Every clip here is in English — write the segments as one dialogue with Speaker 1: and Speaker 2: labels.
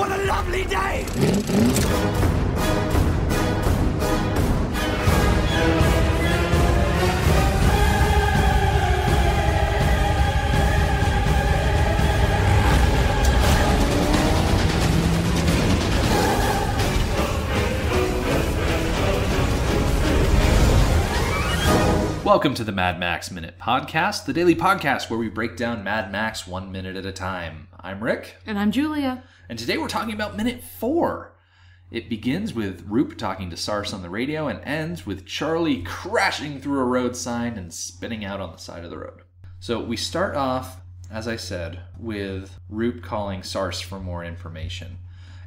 Speaker 1: what a lovely day!
Speaker 2: Welcome to the Mad Max Minute Podcast, the daily podcast where we break down Mad Max 1 minute at a time. I'm Rick.
Speaker 3: And I'm Julia.
Speaker 2: And today we're talking about minute 4. It begins with Roop talking to Sars on the radio and ends with Charlie crashing through a road sign and spinning out on the side of the road. So we start off, as I said, with Roop calling Sars for more information.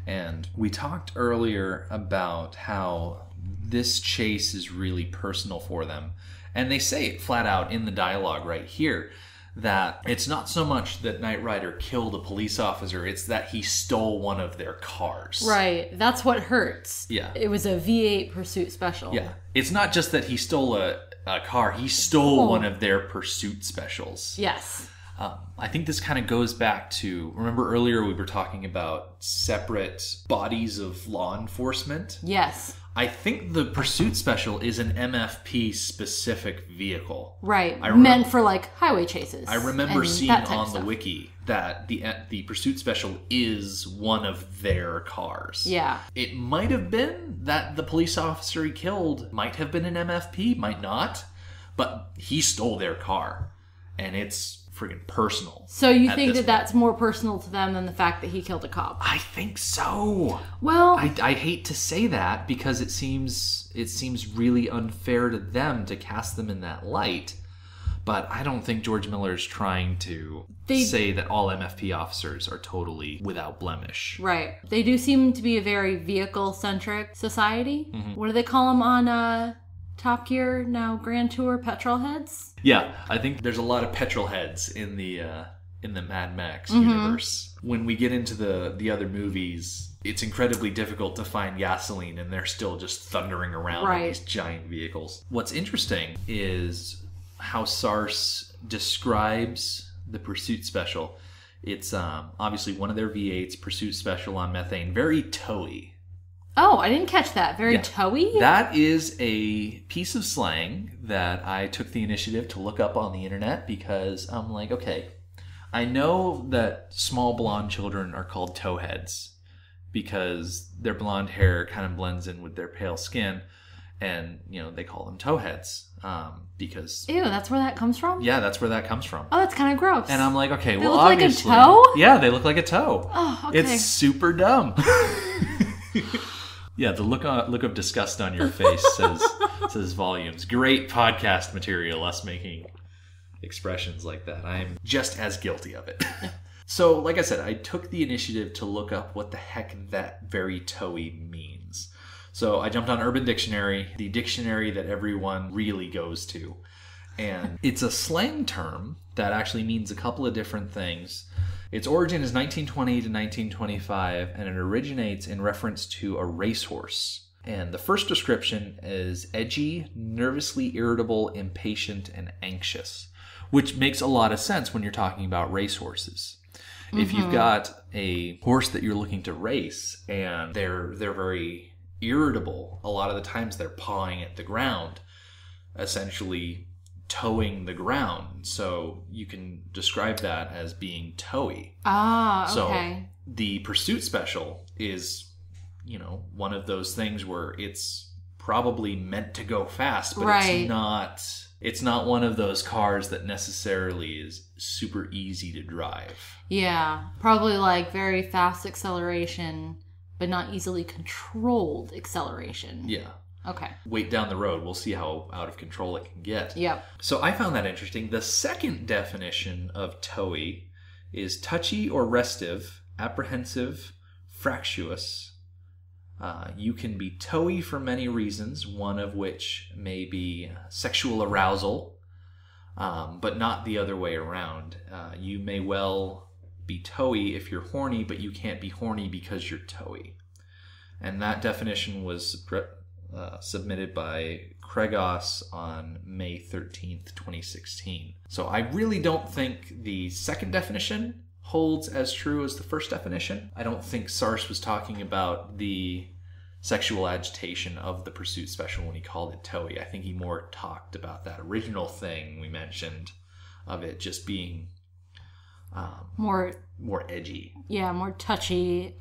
Speaker 2: And we talked earlier about how this chase is really personal for them. And they say it flat out in the dialogue right here that it's not so much that Knight Rider killed a police officer, it's that he stole one of their cars.
Speaker 3: Right. That's what hurts.
Speaker 2: Yeah.
Speaker 3: It was a V8 Pursuit Special.
Speaker 2: Yeah. It's not just that he stole a car, he stole one of their Pursuit Specials.
Speaker 3: Yes.
Speaker 2: I think this kind of goes back to, remember earlier we were talking about separate bodies of law enforcement?
Speaker 3: Yes.
Speaker 2: I think the Pursuit Special is an MFP-specific vehicle.
Speaker 3: Right. Meant for, like, highway chases.
Speaker 2: I remember seeing on the wiki that the Pursuit Special is one of their cars.
Speaker 3: Yeah.
Speaker 2: It might have been that the police officer he killed might have been an MFP, might not, but he stole their car, and it's friggin' personal.
Speaker 3: So you think that that's more personal to them than the fact that he killed a cop?
Speaker 2: I think so.
Speaker 3: Well,
Speaker 2: I hate to say that because it seems really unfair to them to cast them in that light. But I don't think George Miller is trying to say that all MFP officers are totally without blemish.
Speaker 3: Right. They do seem to be a very vehicle-centric society.
Speaker 2: Mm-hmm.
Speaker 3: What do they call them on Top Gear, now Grand Tour, petrol heads?
Speaker 2: Yeah, I think there's a lot of petrol heads in the Mad Max universe. When we get into the other movies, it's incredibly difficult to find gasoline, and they're still just thundering around in these giant vehicles. What's interesting is how Sars describes the Pursuit Special. It's obviously one of their V8's Pursuit Special on methane, very toey.
Speaker 3: Oh, I didn't catch that. Very toey?
Speaker 2: That is a piece of slang that I took the initiative to look up on the internet because I'm like, okay, I know that small blonde children are called towheads because their blonde hair kind of blends in with their pale skin, and, you know, they call them towheads because...
Speaker 3: Ew, that's where that comes from?
Speaker 2: Yeah, that's where that comes from.
Speaker 3: Oh, that's kind of gross.
Speaker 2: And I'm like, okay,
Speaker 3: they
Speaker 2: well,
Speaker 3: look
Speaker 2: obviously...
Speaker 3: like a toe?
Speaker 2: Yeah, they look like a toe.
Speaker 3: Oh, okay.
Speaker 2: It's super dumb. Yeah, the look of disgust on your face says volumes. Great podcast material, us making expressions like that. I'm just as guilty of it. So, like I said, I took the initiative to look up what the heck that very toey means. So I jumped on Urban Dictionary, the dictionary that everyone really goes to. And it's a slang term that actually means a couple of different things. Its origin is 1920 to 1925, and it originates in reference to a racehorse. And the first description is edgy, nervously irritable, impatient, and anxious, which makes a lot of sense when you're talking about racehorses. Mm-hmm. If you've got a horse that you're looking to race, and they're very irritable, a lot of the times they're pawing at the ground, essentially towing the ground, so you can describe that as being toey.
Speaker 3: Ah, okay.
Speaker 2: So the Pursuit Special is, you know, one of those things where it's probably meant to go fast, but it's not one of those cars that necessarily is super easy to drive.
Speaker 3: Yeah, probably like very fast acceleration, but not easily controlled acceleration.
Speaker 2: Yeah.
Speaker 3: Okay.
Speaker 2: Wait down the road. We'll see how out of control it can get.
Speaker 3: Yep.
Speaker 2: So I found that interesting. The second definition of toey is touchy or restive, apprehensive, fractious. You can be toey for many reasons, one of which may be sexual arousal, but not the other way around. You may well be toey if you're horny, but you can't be horny because you're toey. And that definition was submitted by Kregos on May 13th, 2016. So I really don't think the second definition holds as true as the first definition. I don't think Sars was talking about the sexual agitation of the pursuit special when he called it toey. I think he more talked about that original thing we mentioned of it just being more edgy.
Speaker 3: Yeah, more touchy,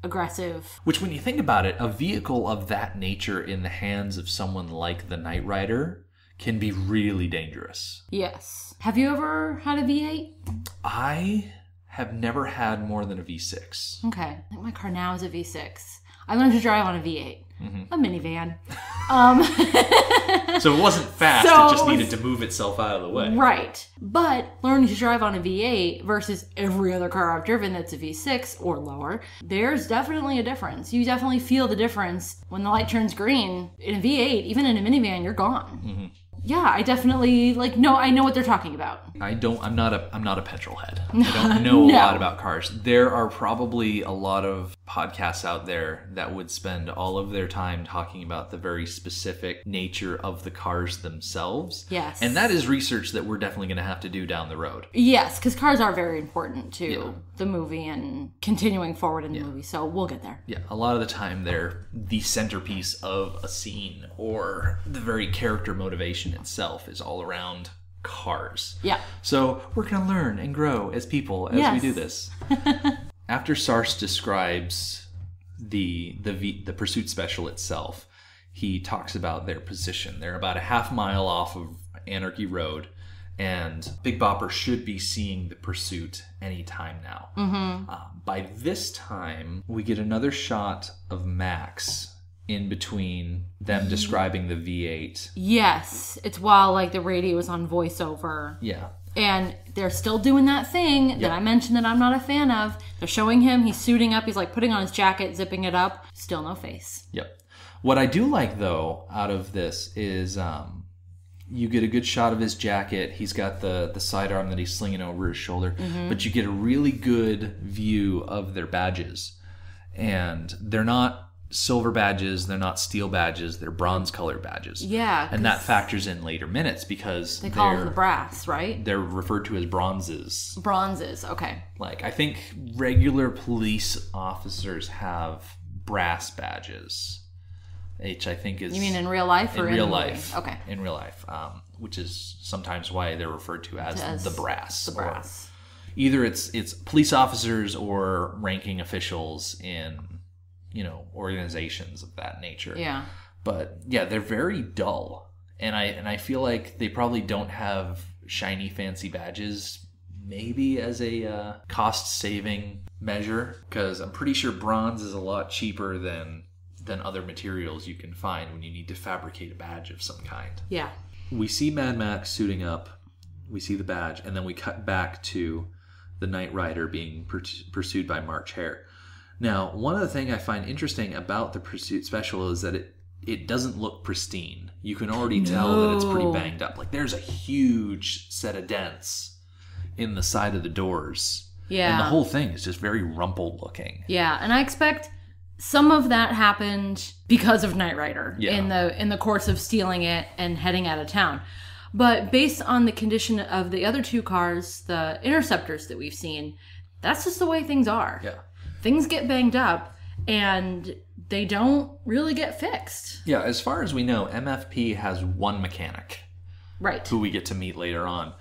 Speaker 3: aggressive.
Speaker 2: Which, when you think about it, a vehicle of that nature in the hands of someone like the Knight Rider can be really dangerous.
Speaker 3: Yes. Have you ever had a V8?
Speaker 2: I have never had more than a V6.
Speaker 3: Okay. I think my car now is a V6. I learned to drive on a V8. A minivan.
Speaker 2: So it wasn't fast, it just needed to move itself out of the way.
Speaker 3: Right. But learning to drive on a V8 versus every other car I've driven that's a V6 or lower, there's definitely a difference. You definitely feel the difference when the light turns green. In a V8, even in a minivan, you're gone. Mm-hmm. Yeah, I definitely, I know what they're talking about.
Speaker 2: I'm not a petrol head. I don't know a lot about cars. There are probably a lot of podcasts out there that would spend all of their time talking about the very specific nature of the cars themselves.
Speaker 3: Yes.
Speaker 2: And that is research that we're definitely going to have to do down the road.
Speaker 3: Yes, because cars are very important to the movie and continuing forward in the movie, so we'll get there.
Speaker 2: Yeah, a lot of the time they're the centerpiece of a scene, or the very character motivation itself is all around cars.
Speaker 3: Yeah.
Speaker 2: So we're going to learn and grow as people as we do this. After Sars describes the pursuit special itself, he talks about their position. They're about a half mile off of Anarchy Road, and Big Bopper should be seeing the pursuit any time now. Mm-hmm. By this time, we get another shot of Max in between them describing the V8.
Speaker 3: Yes. It's while the radio is on voiceover.
Speaker 2: Yeah.
Speaker 3: And they're still doing that thing that I mentioned that I'm not a fan of. They're showing him, he's suiting up, he's putting on his jacket, zipping it up. Still no face.
Speaker 2: Yep. What I do like, though, out of this is you get a good shot of his jacket. He's got the sidearm that he's slinging over his shoulder. Mm-hmm. But you get a really good view of their badges. And they're not silver badges, they're not steel badges, they're bronze colored badges.
Speaker 3: Yeah.
Speaker 2: And that factors in later minutes because
Speaker 3: they call them the brass, right?
Speaker 2: They're referred to as bronzes.
Speaker 3: Bronzes, okay.
Speaker 2: I think regular police officers have brass badges. Which I think is...
Speaker 3: You mean in real life or
Speaker 2: in real life?
Speaker 3: Okay.
Speaker 2: In real life, which is sometimes why they're referred to as the brass.
Speaker 3: The brass.
Speaker 2: Either it's police officers or ranking officials in organizations of that nature.
Speaker 3: Yeah.
Speaker 2: But yeah, they're very dull, and I feel like they probably don't have shiny fancy badges. Maybe as a cost saving measure, because I'm pretty sure bronze is a lot cheaper than other materials you can find when you need to fabricate a badge of some kind.
Speaker 3: Yeah.
Speaker 2: We see Mad Max suiting up, we see the badge, and then we cut back to the Knight Rider being pursued by March Hare. Now, one of the things I find interesting about the pursuit special is that it doesn't look pristine. You can already tell that it's pretty banged up. There's a huge set of dents in the side of the doors.
Speaker 3: Yeah.
Speaker 2: And the whole thing is just very rumpled looking.
Speaker 3: Yeah, and I expect some of that happened because of Knight Rider in the course of stealing it and heading out of town. But based on the condition of the other two cars, the Interceptors that we've seen, that's just the way things are.
Speaker 2: Yeah.
Speaker 3: Things get banged up, and they don't really get fixed.
Speaker 2: Yeah, as far as we know, MFP has one mechanic.
Speaker 3: Right.
Speaker 2: Who we get to meet later on.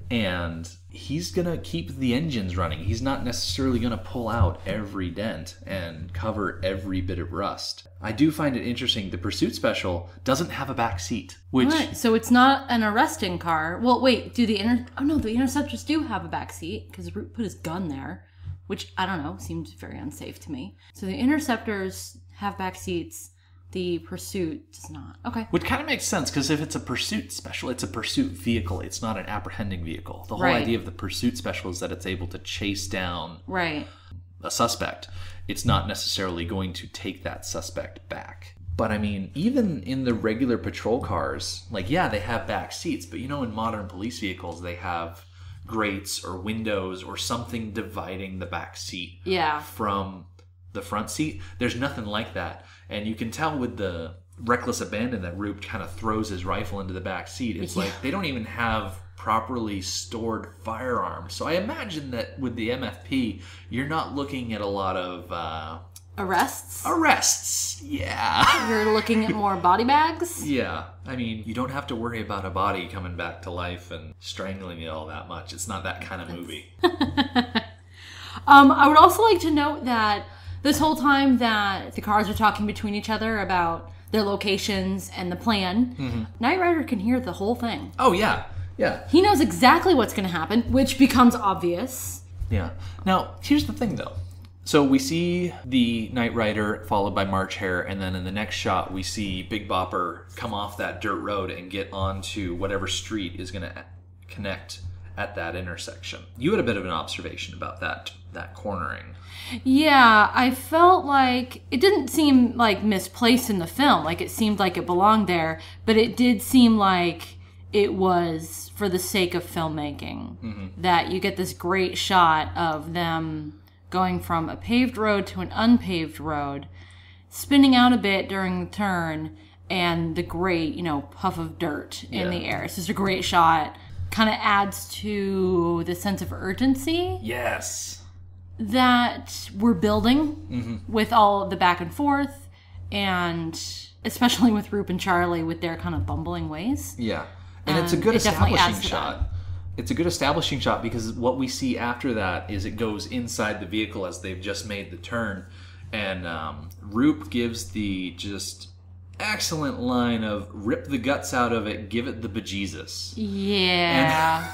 Speaker 2: And he's going to keep the engines running. He's not necessarily going to pull out every dent and cover every bit of rust. I do find it interesting. The Pursuit Special doesn't have a back seat. Which...
Speaker 3: Right, so it's not an arresting car. Well, wait, the Interceptors do have a back seat because Roop put his gun there. Which, I don't know, seems very unsafe to me. So the Interceptors have back seats. The Pursuit does not. Okay.
Speaker 2: Which kind of makes sense, because if it's a Pursuit Special, it's a pursuit vehicle. It's not an apprehending vehicle. The whole idea of the Pursuit Special is that it's able to chase down a suspect. It's not necessarily going to take that suspect back. But, I mean, even in the regular patrol cars, they have back seats. But, in modern police vehicles, they have grates or windows or something dividing the back seat from the front seat. There's nothing like that. And you can tell with the reckless abandon that Roop kind of throws his rifle into the back seat. It's they don't even have properly stored firearms. So I imagine that with the MFP, you're not looking at a lot of... Arrests, yeah.
Speaker 3: You're looking at more body bags?
Speaker 2: Yeah. I mean, you don't have to worry about a body coming back to life and strangling you all that much. It's not that kind of movie.
Speaker 3: I would also like to note that this whole time that the cars are talking between each other about their locations and the plan, Knight Rider can hear the whole thing.
Speaker 2: Oh, yeah. Yeah.
Speaker 3: He knows exactly what's going to happen, which becomes obvious.
Speaker 2: Yeah. Now, here's the thing, though. So we see the Knight Rider followed by March Hare, and then in the next shot we see Big Bopper come off that dirt road and get onto whatever street is going to connect at that intersection. You had a bit of an observation about that cornering.
Speaker 3: Yeah, I felt like it didn't seem like misplaced in the film. Like it seemed like it belonged there, but it did seem like it was for the sake of filmmaking. That you get this great shot of them going from a paved road to an unpaved road, spinning out a bit during the turn, and the great, puff of dirt in the air. It's just a great shot. Kind of adds to the sense of urgency.
Speaker 2: Yes.
Speaker 3: That we're building with all of the back and forth, and especially with Roop and Charlie with their kind of bumbling ways.
Speaker 2: Yeah. And it's a good establishing shot. It's a good establishing shot because what we see after that is it goes inside the vehicle as they've just made the turn. And Roop gives the just excellent line of rip the guts out of it, give it the bejesus.
Speaker 3: Yeah.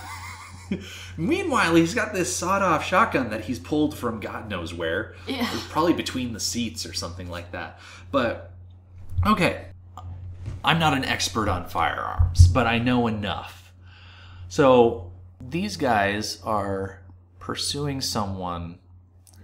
Speaker 2: And meanwhile, he's got this sawed-off shotgun that he's pulled from God knows where. Yeah. Probably between the seats or something like that. But, okay. I'm not an expert on firearms, but I know enough. So these guys are pursuing someone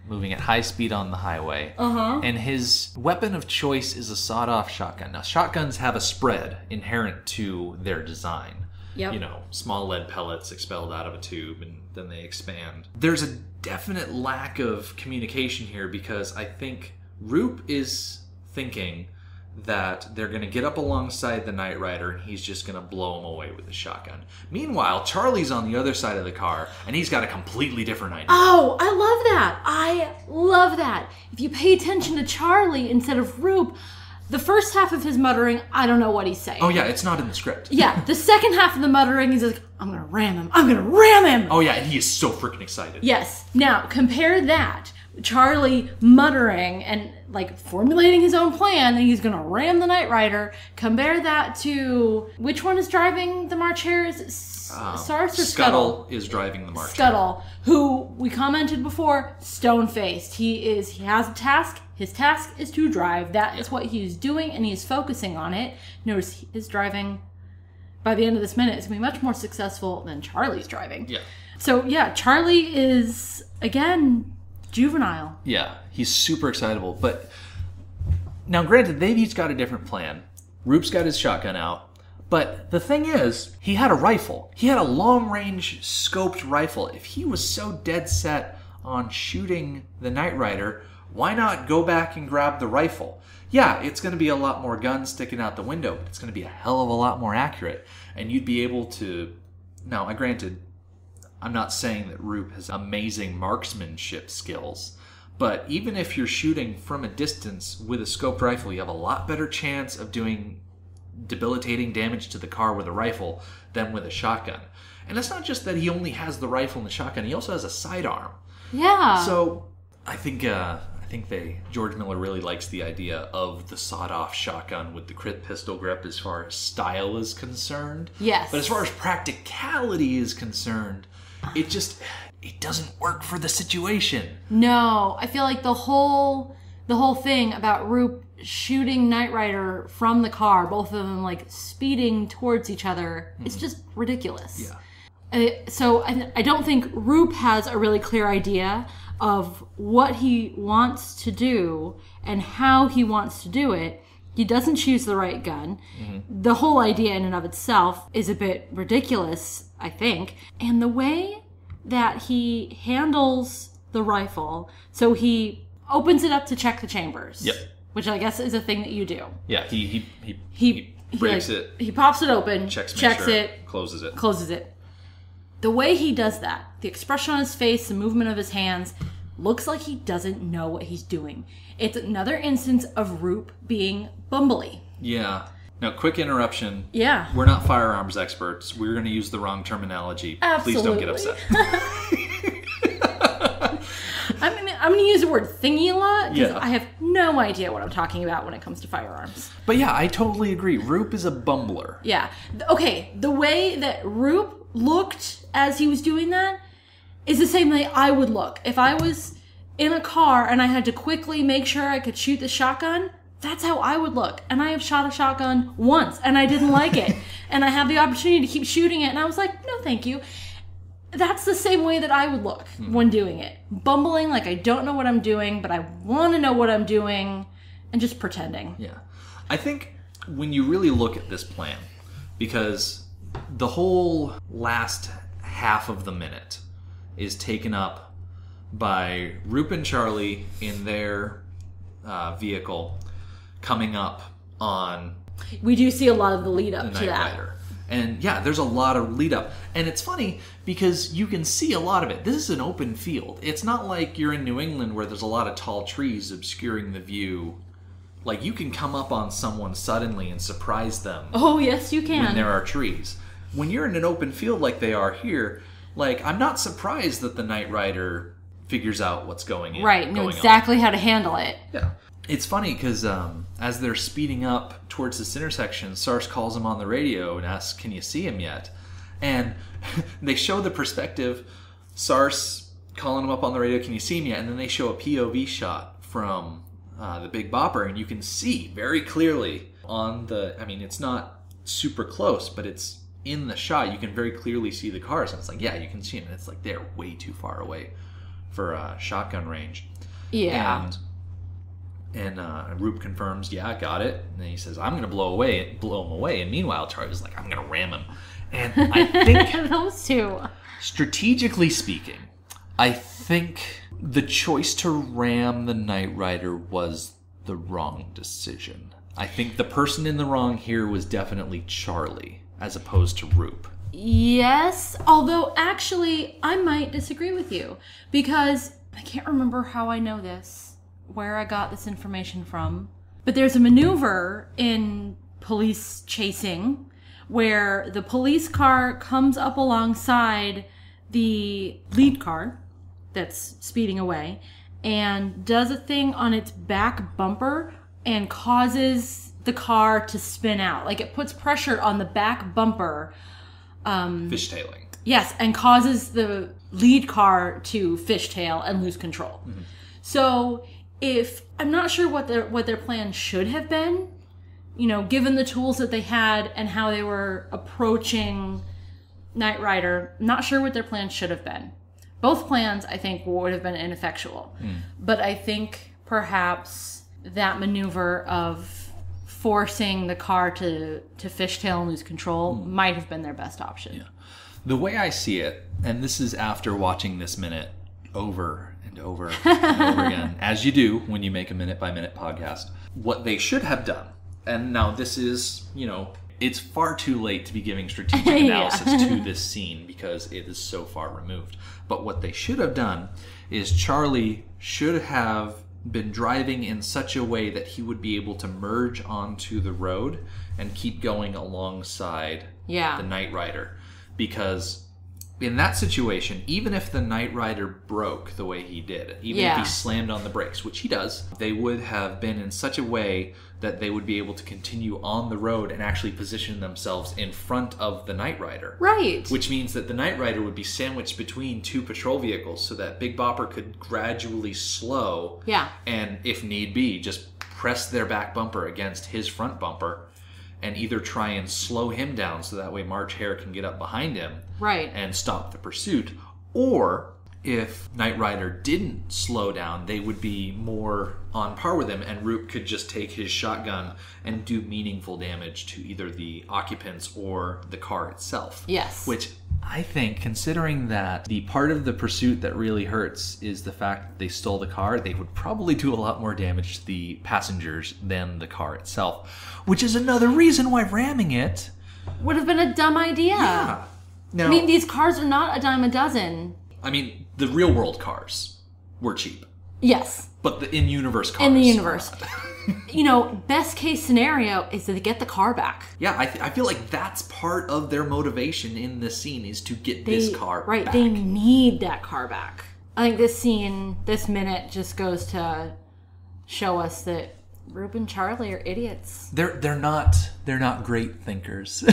Speaker 2: moving at high speed on the highway, and his weapon of choice is a sawed-off shotgun. Now, shotguns have a spread inherent to their design. Yep. Small lead pellets expelled out of a tube, and then they expand. There's a definite lack of communication here because I think Roop is thinking that they're going to get up alongside the Knight Rider and he's just going to blow him away with a shotgun. Meanwhile, Charlie's on the other side of the car and he's got a completely different idea.
Speaker 3: Oh, I love that. I love that. If you pay attention to Charlie instead of Roop, the first half of his muttering, I don't know what he's saying.
Speaker 2: Oh yeah, it's not in the script.
Speaker 3: Yeah, the second half of the muttering, he's like, I'm going to ram him. I'm going to ram him.
Speaker 2: Oh yeah, and he is so freaking excited.
Speaker 3: Yes. Now, compare that. Charlie muttering and formulating his own plan that he's going to ram the Knight Rider. Compare that to which one is driving the March Hare? Is it Sars or Scuttle?
Speaker 2: Is driving the March
Speaker 3: Scuttle, who we commented before, stone-faced. He has a task. His task is to drive. That is what he's doing, and he's focusing on it. Notice his driving, by the end of this minute, is going to be much more successful than Charlie's driving. Yeah. So, yeah, Charlie is, again, juvenile.
Speaker 2: Yeah, he's super excitable. But now, granted, they've each got a different plan. Roop's got his shotgun out. But the thing is, he had a rifle. He had a long-range scoped rifle. If he was so dead set on shooting the Knight Rider, why not go back and grab the rifle? Yeah, it's going to be a lot more guns sticking out the window, but it's going to be a hell of a lot more accurate. And you'd be able to... Now, granted, I'm not saying that Roop has amazing marksmanship skills, but even if you're shooting from a distance with a scoped rifle, you have a lot better chance of doing debilitating damage to the car with a rifle than with a shotgun. And it's not just that he only has the rifle and the shotgun, he also has a sidearm.
Speaker 3: Yeah.
Speaker 2: So I think George Miller really likes the idea of the sawed-off shotgun with the crit pistol grip as far as style is concerned.
Speaker 3: Yes.
Speaker 2: But as far as practicality is concerned, it doesn't work for the situation.
Speaker 3: No, I feel like the whole thing about Roop shooting Knight Rider from the car, both of them speeding towards each other, is just ridiculous. Yeah. So I don't think Roop has a really clear idea of what he wants to do and how he wants to do it. He doesn't choose the right gun. Mm-hmm. The whole idea in and of itself is a bit ridiculous, I think. And the way that he handles the rifle, so he opens it up to check the chambers.
Speaker 2: Yep.
Speaker 3: Which I guess is a thing that you do.
Speaker 2: Yeah, he breaks it.
Speaker 3: He pops it open,
Speaker 2: checks
Speaker 3: it,
Speaker 2: closes it.
Speaker 3: Closes it. The way he does that, the expression on his face, the movement of his hands, looks like he doesn't know what he's doing. It's another instance of Roop being bumbly.
Speaker 2: Yeah. Now, quick interruption.
Speaker 3: Yeah.
Speaker 2: We're not firearms experts. We're going to use the wrong terminology.
Speaker 3: Absolutely.
Speaker 2: Please don't get upset.
Speaker 3: I'm going to use the word thingy a lot because
Speaker 2: Yeah.
Speaker 3: I have no idea what I'm talking about when it comes to firearms.
Speaker 2: But yeah, I totally agree. Roop is a bumbler.
Speaker 3: Yeah. Okay, the way that Roop looked as he was doing that is the same way I would look. If I was in a car and I had to quickly make sure I could shoot the shotgun, that's how I would look. And I have shot a shotgun once and I didn't like it. And I had the opportunity to keep shooting it and I was like, no thank you. That's the same way that I would look when doing it. Bumbling like I don't know what I'm doing, but I want to know what I'm doing and just pretending.
Speaker 2: Yeah. I think when you really look at this plan, because the whole last half of the minute is taken up by Roop and Charlie in their vehicle coming up on
Speaker 3: We do see a lot of the lead up
Speaker 2: the
Speaker 3: to
Speaker 2: Knight
Speaker 3: that.
Speaker 2: Rider. And yeah, there's a lot of lead up. And it's funny because you can see a lot of it. This is an open field. It's not like you're in New England where there's a lot of tall trees obscuring the view. Like, you can come up on someone suddenly and surprise them.
Speaker 3: Oh, yes, you can.
Speaker 2: When there are trees. When you're in an open field like they are here, like, I'm not surprised that the Knight Rider figures out what's going on.
Speaker 3: Right, know exactly how to handle it.
Speaker 2: Yeah. It's funny because as they're speeding up towards this intersection, Sars calls him on the radio and asks, can you see him yet? And they show the perspective, Sars calling him up on the radio, can you see him yet? And then they show a POV shot from the Big Bopper, and you can see very clearly on the, I mean, it's not super close, but it's in the shot. You can very clearly see the cars. And it's like, yeah, you can see them. And it's like they're way too far away for shotgun range.
Speaker 3: Yeah.
Speaker 2: And Roop confirms, yeah, got it. And then he says, I'm going to blow him away. And meanwhile, Charlie's like, I'm going to ram him. And I think,
Speaker 3: those two.
Speaker 2: strategically speaking, I think the choice to ram the Knight Rider was the wrong decision. I think the person in the wrong here was definitely Charlie, as opposed to Roop.
Speaker 3: Yes, although actually, I might disagree with you. Because I can't remember how I know this. Where I got this information from. But there's a maneuver in police chasing where the police car comes up alongside the lead car that's speeding away and does a thing on its back bumper and causes the car to spin out. Like, it puts pressure on the back bumper.
Speaker 2: Fishtailing.
Speaker 3: Yes, and causes the lead car to fishtail and lose control. Mm-hmm. So I'm not sure what their plan should have been, given the tools that they had and how they were approaching Knight Rider. I'm not sure what their plan should have been. Both plans, I think, would have been ineffectual. But I think perhaps that maneuver of forcing the car to fishtail and lose control might have been their best option.
Speaker 2: Yeah. The way I see it, and this is after watching this minute over and over and over again, as you do when you make a minute-by-minute podcast, what they should have done, and now this is, it's far too late to be giving strategic analysis to this scene because it is so far removed. But what they should have done is Charlie should have been driving in such a way that he would be able to merge onto the road and keep going alongside the Knight Rider. Because in that situation, even if the Knight Rider broke the way he did, even if he slammed on the brakes, which he does, they would have been in such a way that they would be able to continue on the road and actually position themselves in front of the Knight Rider.
Speaker 3: Right.
Speaker 2: Which means that the Knight Rider would be sandwiched between two patrol vehicles so that Big Bopper could gradually slow and, if need be, just press their back bumper against his front bumper and either try and slow him down so that way March Hare can get up behind him and stop the pursuit. Or if Knight Rider didn't slow down, they would be more on par with him and Roop could just take his shotgun and do meaningful damage to either the occupants or the car itself.
Speaker 3: Yes.
Speaker 2: Which I think, considering that the part of the pursuit that really hurts is the fact that they stole the car, they would probably do a lot more damage to the passengers than the car itself. Which is another reason why ramming it
Speaker 3: would have been a dumb idea.
Speaker 2: Yeah. Now,
Speaker 3: I mean, these cars are not a dime a dozen.
Speaker 2: I mean, the real world cars were cheap.
Speaker 3: Yes.
Speaker 2: But the in-universe cars.
Speaker 3: In the universe. Best case scenario is to get the car back.
Speaker 2: Yeah, I feel like that's part of their motivation in this scene is to get this car back.
Speaker 3: Right, they need that car back. I think this scene, this minute, just goes to show us that Roop and Charlie are idiots.
Speaker 2: They're not great thinkers.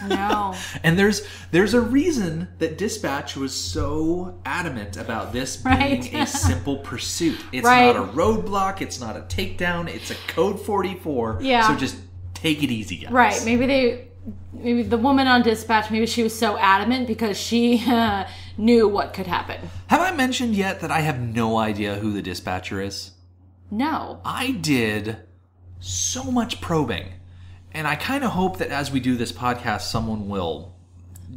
Speaker 3: No.
Speaker 2: And there's a reason that Dispatch was so adamant about this being a simple pursuit. It's not a roadblock, it's not a takedown, it's a code 44.
Speaker 3: Yeah.
Speaker 2: So just take it easy, guys.
Speaker 3: Right. Maybe the woman on Dispatch, maybe she was so adamant because she knew what could happen.
Speaker 2: Have I mentioned yet that I have no idea who the dispatcher is?
Speaker 3: No.
Speaker 2: I did so much probing. And I kind of hope that as we do this podcast, someone will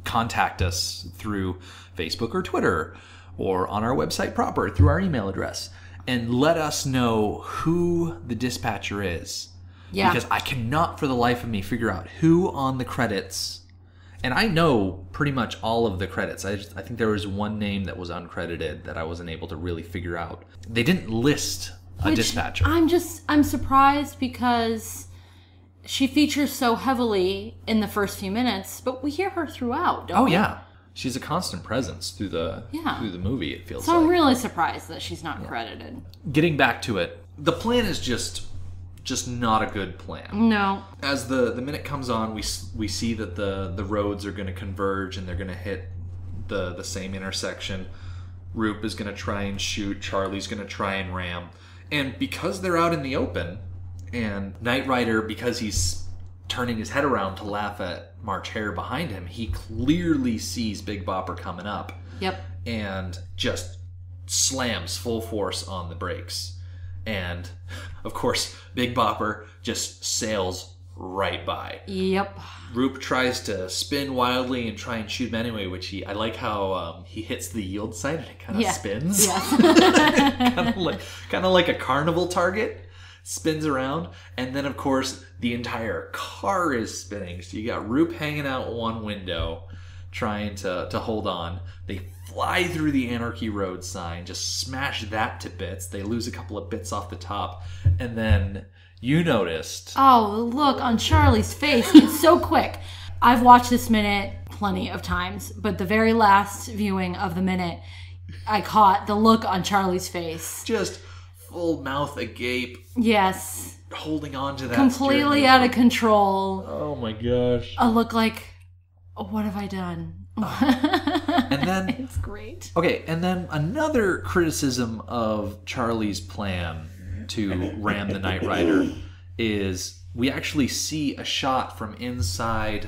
Speaker 2: contact us through Facebook or Twitter or on our website proper through our email address and let us know who the dispatcher is.
Speaker 3: Yeah.
Speaker 2: Because I cannot for the life of me figure out who on the credits, and I know pretty much all of the credits. I think there was one name that was uncredited that I wasn't able to really figure out. They didn't list a dispatcher.
Speaker 3: I'm surprised because she features so heavily in the first few minutes, but we hear her throughout, don't we?
Speaker 2: Oh, yeah. She's a constant presence through the movie, it feels like.
Speaker 3: So I'm really surprised that she's not credited.
Speaker 2: Getting back to it, the plan is just not a good plan.
Speaker 3: No.
Speaker 2: As the minute comes on, we see that the roads are going to converge and they're going to hit the same intersection. Roop is going to try and shoot. Charlie's going to try and ram. And because they're out in the open, and Knight Rider, because he's turning his head around to laugh at March Hare behind him, he clearly sees Big Bopper coming up.
Speaker 3: Yep.
Speaker 2: And just slams full force on the brakes. And, of course, Big Bopper just sails right by.
Speaker 3: Yep.
Speaker 2: Roop tries to spin wildly and try and shoot him anyway, which I like how he hits the yield sign and it kind of spins.
Speaker 3: Yes.
Speaker 2: kind of like a carnival target. Spins around, and then of course the entire car is spinning. So you got Roop hanging out one window, trying to hold on. They fly through the Anarchy Road sign, just smash that to bits. They lose a couple of bits off the top, and then you noticed.
Speaker 3: Oh, the look on Charlie's face. It's so quick. I've watched this minute plenty of times, but the very last viewing of the minute, I caught the look on Charlie's face.
Speaker 2: Just full mouth agape.
Speaker 3: Yes.
Speaker 2: Holding on to that.
Speaker 3: Completely out of control.
Speaker 2: Oh my gosh.
Speaker 3: A look like, what have I done?
Speaker 2: And then
Speaker 3: it's great.
Speaker 2: Okay, and then another criticism of Charlie's plan to ram the Knight Rider is we actually see a shot from inside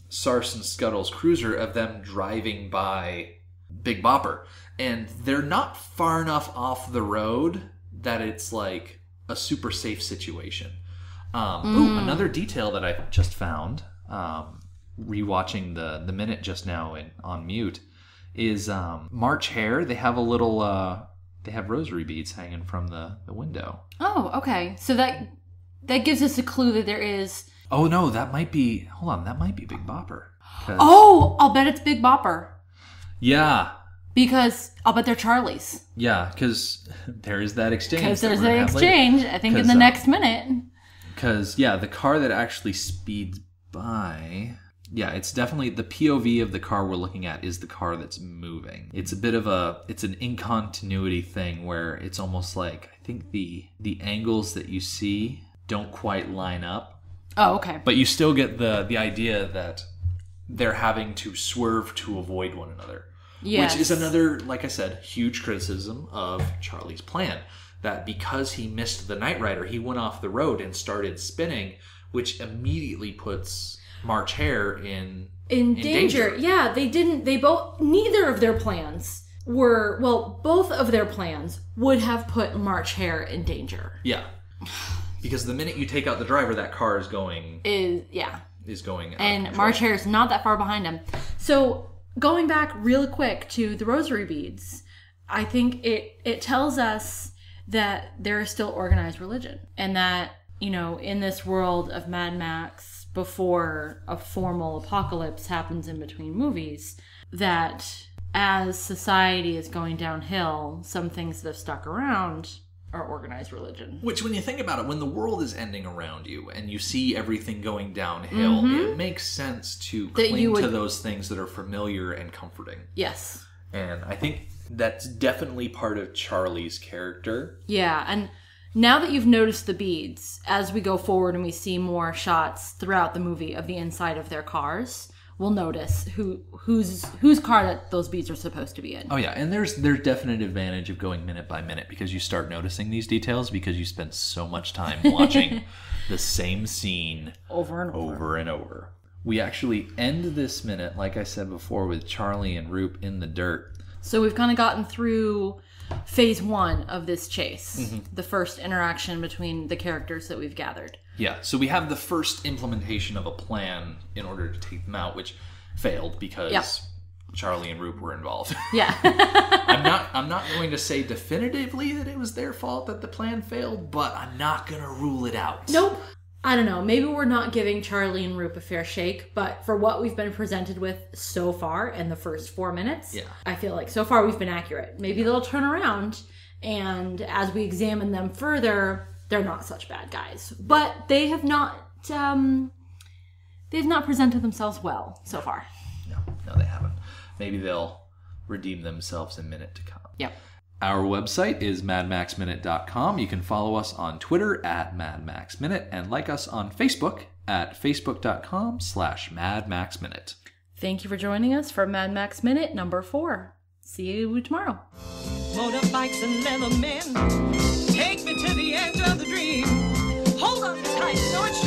Speaker 2: Sarson Scuttle's cruiser of them driving by Big Bopper. And they're not far enough off the road that it's like a super safe situation. Another detail that I just found, rewatching the minute just now on mute, is March Hare. They have a little, they have rosary beads hanging from the window.
Speaker 3: Oh, okay. So that gives us a clue that there is...
Speaker 2: Oh no, that might be Big Bopper.
Speaker 3: Oh, I'll bet it's Big Bopper.
Speaker 2: Yeah.
Speaker 3: Because I'll bet they're Charlie's.
Speaker 2: Yeah, because there is that exchange.
Speaker 3: Because there's an exchange, I think, in the next minute. Because,
Speaker 2: yeah, the car that actually speeds by... Yeah, it's definitely... The POV of the car we're looking at is the car that's moving. It's a bit of it's an incontinuity thing where it's almost like... I think the angles that you see don't quite line up.
Speaker 3: Oh, okay.
Speaker 2: But you still get the idea that they're having to swerve to avoid one another.
Speaker 3: Yes.
Speaker 2: Which is another, like I said, huge criticism of Charlie's plan. That because he missed the Knight Rider, he went off the road and started spinning, which immediately puts March Hare in danger.
Speaker 3: Yeah, neither of their plans were, well, both of their plans would have put March Hare in danger.
Speaker 2: Yeah. Because the minute you take out the driver, that car is going... Is going out
Speaker 3: and
Speaker 2: of control.
Speaker 3: March Hare is not that far behind him. So... Going back real quick to the rosary beads, I think it tells us that there is still organized religion. And that, in this world of Mad Max, before a formal apocalypse happens in between movies, that as society is going downhill, some things that have stuck around are organized religion.
Speaker 2: Which, when you think about it, when the world is ending around you and you see everything going downhill, it makes sense to cling to those things that are familiar and comforting.
Speaker 3: Yes.
Speaker 2: And I think that's definitely part of Charlie's character.
Speaker 3: Yeah, and now that you've noticed the beads, as we go forward and we see more shots throughout the movie of the inside of their cars, we'll notice whose car that those beads are supposed to be in.
Speaker 2: Oh yeah, and there's definite advantage of going minute by minute because you start noticing these details because you spend so much time watching the same scene
Speaker 3: over and
Speaker 2: over. We actually end this minute, like I said before, with Charlie and Roop in the dirt.
Speaker 3: So we've kind of gotten through phase 1 of this chase, the first interaction between the characters that we've gathered.
Speaker 2: Yeah, so we have the first implementation of a plan in order to take them out, which failed because Charlie and Roop were involved.
Speaker 3: Yeah.
Speaker 2: I'm not going to say definitively that it was their fault that the plan failed, but I'm not going to rule it out.
Speaker 3: Nope. I don't know. Maybe we're not giving Charlie and Roop a fair shake, but for what we've been presented with so far in the first 4 minutes, I feel like so far we've been accurate. Maybe they'll turn around, and as we examine them further, they're not such bad guys. But they have not presented themselves well so far.
Speaker 2: No, they haven't. Maybe they'll redeem themselves in a minute to come.
Speaker 3: Yep.
Speaker 2: Our website is madmaxminute.com. You can follow us on Twitter at madmaxminute and like us on Facebook at facebook.com/madmaxminute.
Speaker 3: Thank you for joining us for Mad Max Minute number 4. See you tomorrow.
Speaker 1: Motorbikes and leather men, take me to the edge of the dream. Hold on tight, so it's